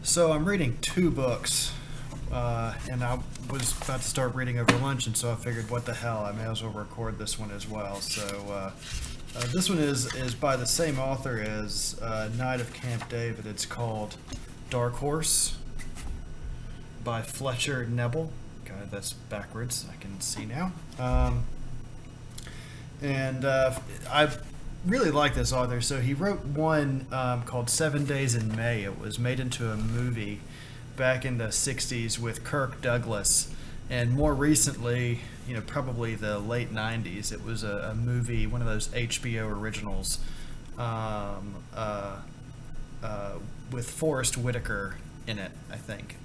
So I'm reading two books, and I was about to start reading over lunch, and so I figured, what the hell, I may as well record this one as well. So this one is by the same author as Night of Camp David. It's called Dark Horse by Fletcher Nebel. God, that's backwards. I can see now. I really like this author. So he wrote one called 7 Days in May. It was made into a movie back in the 60s with Kirk Douglas. And more recently, probably the late 90s, it was a movie, one of those HBO originals with Forrest Whitaker in it, I think.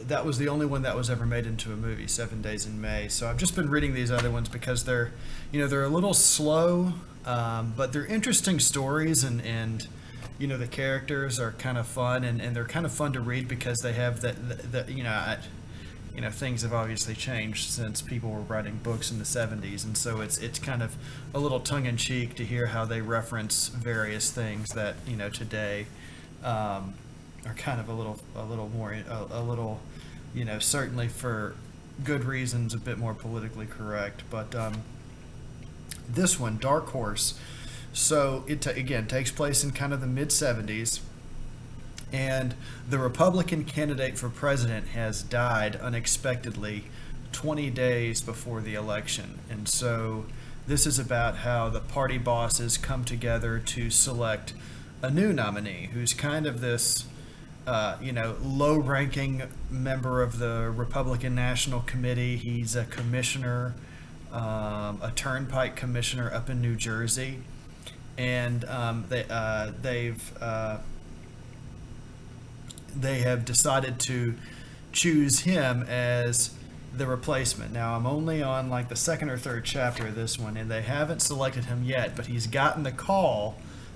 That was the only one that was ever made into a movie, 7 Days in May. So I've just been reading these other ones because they're a little slow, but they're interesting stories, and the characters are kind of fun, and they're kind of fun to read because they have things have obviously changed since people were writing books in the 70s, and so it's kind of a little tongue-in-cheek to hear how they reference various things that today are kind of a little more certainly for good reasons a bit more politically correct. But this one, Dark Horse, so it again takes place in kind of the mid 70s, and the Republican candidate for president has died unexpectedly 20 days before the election. And so this is about how the party bosses come together to select a new nominee who's kind of this low-ranking member of the Republican National Committee. He's a commissioner, a turnpike commissioner up in New Jersey, and they have decided to choose him as the replacement. Now, I'm only on like the second or third chapter of this one, and they haven't selected him yet, but he's gotten the call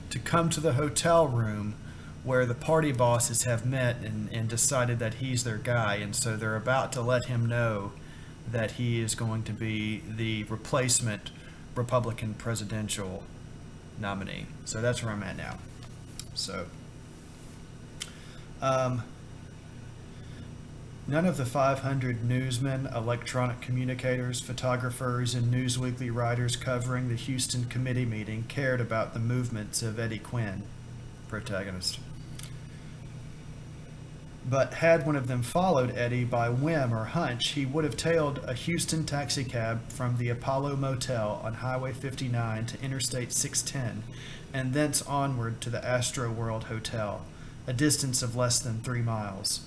to come to the hotel room where the party bosses have met and decided that he's their guy, and so they're about to let him know that he is going to be the replacement Republican presidential nominee. So that's where I'm at now. So none of the 500 newsmen, electronic communicators, photographers, and News Weekly writers covering the Houston committee meeting cared about the movements of Eddie Quinn, protagonist. But had one of them followed Eddie by whim or hunch, he would have tailed a Houston taxicab from the Apollo Motel on Highway 59 to Interstate 610, and thence onward to the Astro World Hotel, a distance of less than 3 miles.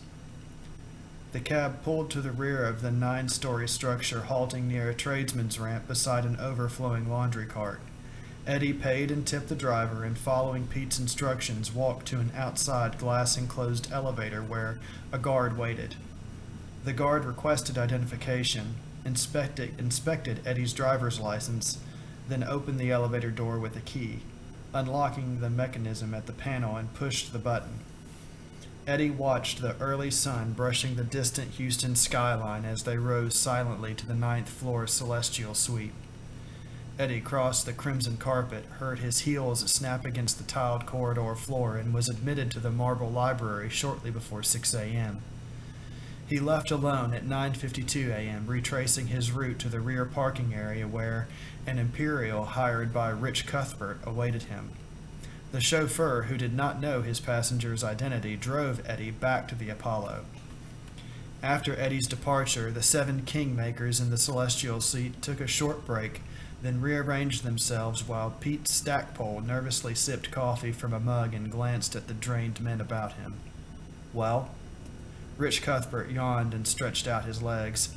The cab pulled to the rear of the 9-story structure, halting near a tradesman's ramp beside an overflowing laundry cart. Eddie paid and tipped the driver, and following Pete's instructions, walked to an outside glass-enclosed elevator where a guard waited. The guard requested identification, inspected Eddie's driver's license, then opened the elevator door with a key, unlocking the mechanism at the panel, and pushed the button. Eddie watched the early sun brushing the distant Houston skyline as they rose silently to the 9th floor celestial suite. Eddie crossed the crimson carpet, heard his heels snap against the tiled corridor floor, and was admitted to the marble library shortly before 6 a.m. He left alone at 9:52 a.m., retracing his route to the rear parking area where an Imperial hired by Rich Cuthbert awaited him. The chauffeur, who did not know his passenger's identity, drove Eddie back to the Apollo. After Eddie's departure, the 7 kingmakers in the celestial seat took a short break, then rearranged themselves while Pete Stackpole nervously sipped coffee from a mug and glanced at the drained men about him. "Well?" Rich Cuthbert yawned and stretched out his legs.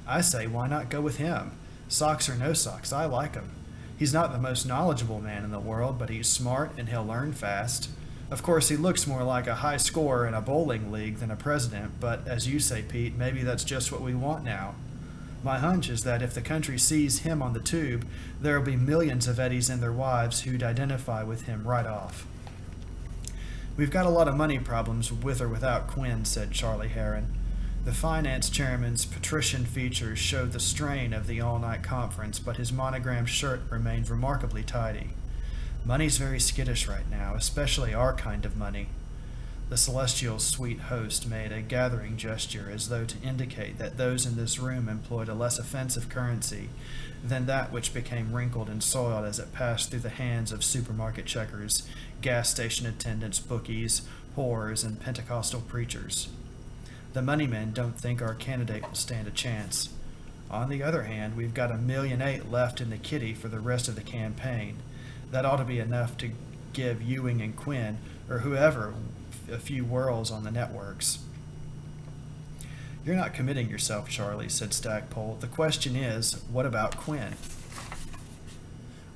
"I say, why not go with him? Socks or no socks, I like him. He's not the most knowledgeable man in the world, but he's smart and he'll learn fast. Of course, he looks more like a high scorer in a bowling league than a president, but as you say, Pete, maybe that's just what we want now. My hunch is that if the country sees him on the tube, there'll be millions of Eddies and their wives who'd identify with him right off." "We've got a lot of money problems with or without Quinn," said Charlie Heron. The finance chairman's patrician features showed the strain of the all-night conference, but his monogrammed shirt remained remarkably tidy. Money's very skittish right now, especially our kind of money. The celestial sweet host made a gathering gesture as though to indicate that those in this room employed a less offensive currency than that which became wrinkled and soiled as it passed through the hands of supermarket checkers, gas station attendants, bookies, whores, and Pentecostal preachers. The money men don't think our candidate will stand a chance. On the other hand, we've got $1.8 million left in the kitty for the rest of the campaign. That ought to be enough to give Ewing and Quinn, or whoever, a few whirls on the networks. You're not committing yourself, Charlie, said Stackpole. The question is, what about Quinn?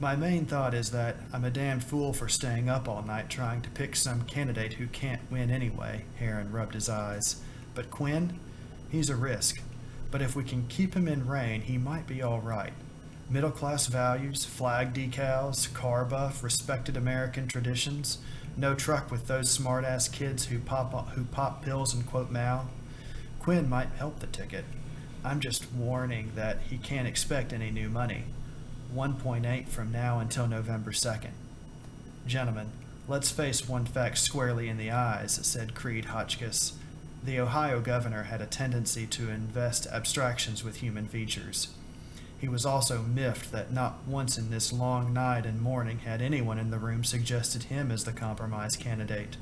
My main thought is that I'm a damned fool for staying up all night trying to pick some candidate who can't win anyway. Heron rubbed his eyes. But Quinn? He's a risk. But if we can keep him in rein, he might be all right. Middle-class values, flag decals, car buff, respected American traditions. No truck with those smart-ass kids who pop pills and quote Mao. Quinn might help the ticket. I'm just warning that he can't expect any new money. 1.8 from now until November 2nd. Gentlemen, let's face one fact squarely in the eyes, said Creed Hotchkiss. The Ohio governor had a tendency to invest abstractions with human features. He was also miffed that not once in this long night and morning had anyone in the room suggested him as the compromise candidate.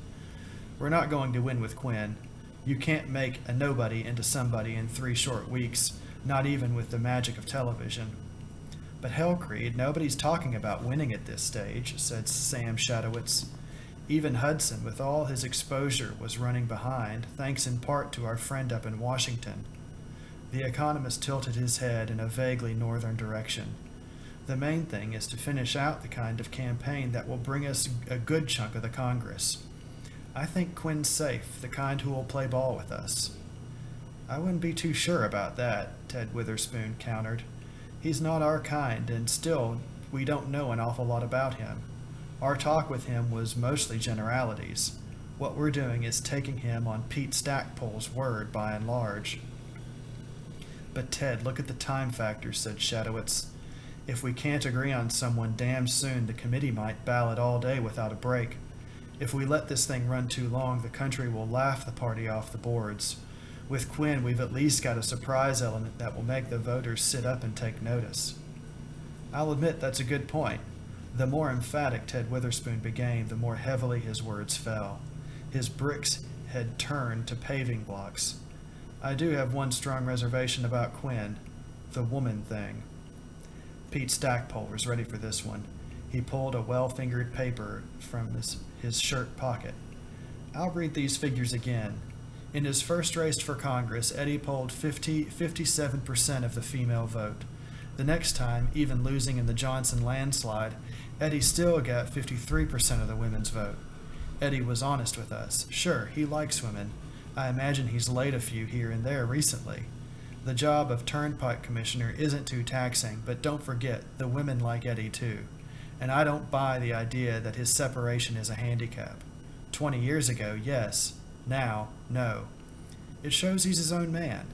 We're not going to win with Quinn. You can't make a nobody into somebody in 3 short weeks, not even with the magic of television. But hell, Creed, nobody's talking about winning at this stage, said Sam Shadowitz. Even Hudson, with all his exposure, was running behind, thanks in part to our friend up in Washington. The economist tilted his head in a vaguely northern direction. The main thing is to finish out the kind of campaign that will bring us a good chunk of the Congress. I think Quinn's safe, the kind who will play ball with us. I wouldn't be too sure about that, Ted Witherspoon countered. He's not our kind, and still, we don't know an awful lot about him. Our talk with him was mostly generalities. What we're doing is taking him on Pete Stackpole's word by and large. But Ted, look at the time factor, said Shadowitz. If we can't agree on someone damn soon, the committee might ballot all day without a break. If we let this thing run too long, the country will laugh the party off the boards. With Quinn, we've at least got a surprise element that will make the voters sit up and take notice. I'll admit that's a good point. The more emphatic Ted Witherspoon became, the more heavily his words fell. His bricks had turned to paving blocks. I do have one strong reservation about Quinn, the woman thing. Pete Stackpole was ready for this one. He pulled a well-fingered paper from his shirt pocket. I'll read these figures again. In his first race for Congress, Eddie polled 57% of the female vote. The next time, even losing in the Johnson landslide, Eddie still got 53% of the women's vote. Eddie was honest with us. Sure, he likes women. I imagine he's laid a few here and there recently. The job of Turnpike Commissioner isn't too taxing, but don't forget, the women like Eddie too. And I don't buy the idea that his separation is a handicap. 20 years ago, yes. Now, no. It shows he's his own man.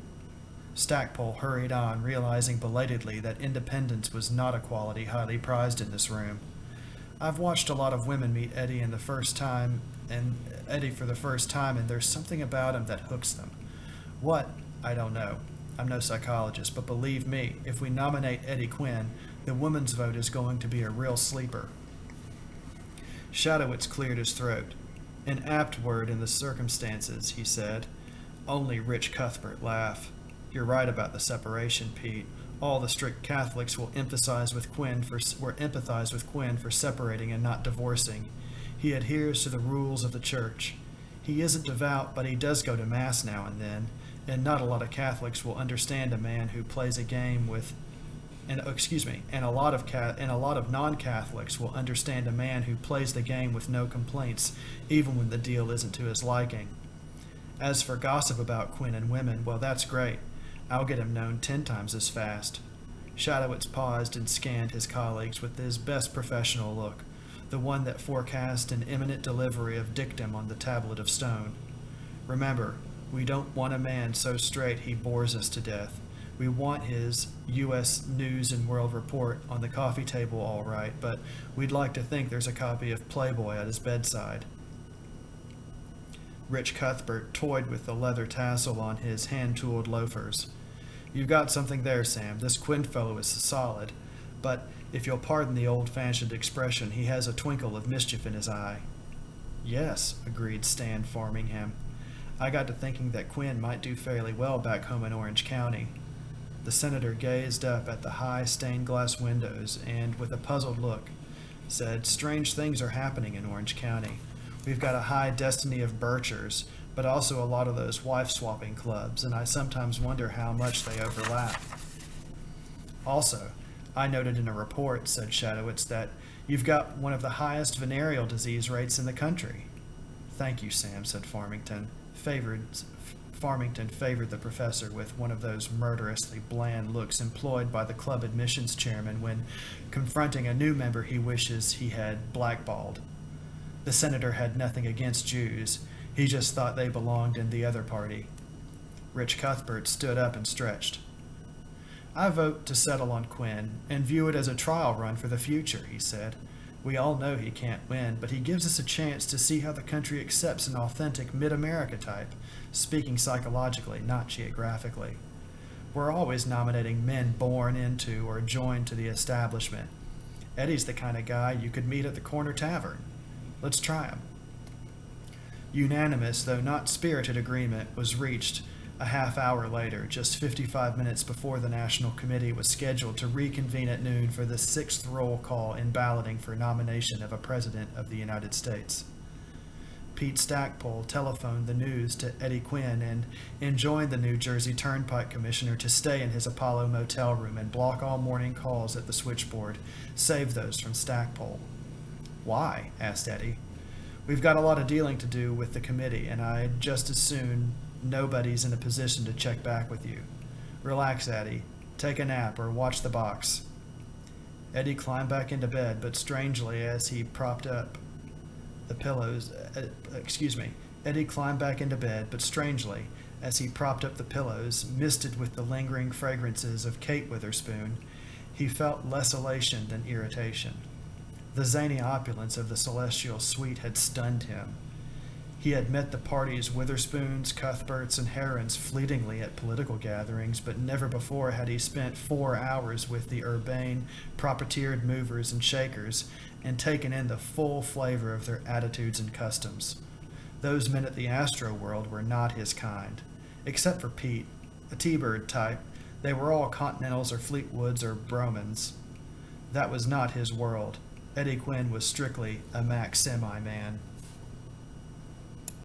Stackpole hurried on, realizing belatedly that independence was not a quality highly prized in this room. I've watched a lot of women meet Eddie for the first time, and there's something about him that hooks them. What? I don't know. I'm no psychologist, but believe me, if we nominate Eddie Quinn, the woman's vote is going to be a real sleeper. Shadowitz cleared his throat. An apt word in the circumstances, he said. Only Rich Cuthbert laugh. You're right about the separation, Pete. All the strict Catholics will empathize with Quinn for separating and not divorcing. He adheres to the rules of the church. He isn't devout, but he does go to Mass now and then, and not a lot of Catholics will understand a man who plays a game with and a lot of non-Catholics will understand a man who plays the game with no complaints, even when the deal isn't to his liking. As for gossip about Quinn and women, well, that's great. I'll get him known 10 times as fast. Shadowitz paused and scanned his colleagues with his best professional look, the one that forecast an imminent delivery of dictum on the tablet of stone. Remember, we don't want a man so straight he bores us to death. We want his U.S. News and World Report on the coffee table all right, but we'd like to think there's a copy of Playboy at his bedside. Rich Cuthbert toyed with the leather tassel on his hand-tooled loafers. You've got something there, Sam. This Quinn fellow is solid, but if you'll pardon the old-fashioned expression, he has a twinkle of mischief in his eye. Yes, agreed Stan Farmingham. I got to thinking that Quinn might do fairly well back home in Orange County. The senator gazed up at the high stained-glass windows and, with a puzzled look, said, Strange things are happening in Orange County. We've got a high destiny of birchers, but also a lot of those wife-swapping clubs, and I sometimes wonder how much they overlap. Also, I noted in a report, said Shadowitz, that you've got one of the highest venereal disease rates in the country. Thank you, Sam, said Farmington. Farmington favored the professor with one of those murderously bland looks employed by the club admissions chairman when confronting a new member he wishes he had blackballed. The senator had nothing against Jews. He just thought they belonged in the other party. Rich Cuthbert stood up and stretched. I vote to settle on Quinn and view it as a trial run for the future, he said. We all know he can't win, but he gives us a chance to see how the country accepts an authentic mid-America type, speaking psychologically, not geographically. We're always nominating men born into or joined to the establishment. Eddie's the kind of guy you could meet at the corner tavern. Let's try him. Unanimous, though not spirited, agreement was reached a half hour later, just 55 minutes before the National Committee was scheduled to reconvene at noon for the 6th roll call in balloting for nomination of a President of the United States. Pete Stackpole telephoned the news to Eddie Quinn and enjoined the New Jersey Turnpike Commissioner to stay in his Apollo motel room and block all morning calls at the switchboard, save those from Stackpole. Why? Asked Eddie. We've got a lot of dealing to do with the committee, and I'd just as soon nobody's in a position to check back with you. Relax, Eddie. Take a nap or watch the box. Eddie climbed back into bed, but strangely, as he propped up the pillows, Eddie climbed back into bed, but strangely, as he propped up the pillows, misted with the lingering fragrances of Kate Witherspoon, he felt less elation than irritation. The zany opulence of the celestial suite had stunned him. He had met the party's Witherspoons, Cuthberts, and Herons fleetingly at political gatherings, but never before had he spent 4 hours with the urbane, propertiered movers and shakers and taken in the full flavor of their attitudes and customs. Those men at the Astro World were not his kind. Except for Pete, a T-Bird type, they were all Continentals or Fleetwoods or Bromans. That was not his world. Eddie Quinn was strictly a Mac Semi man.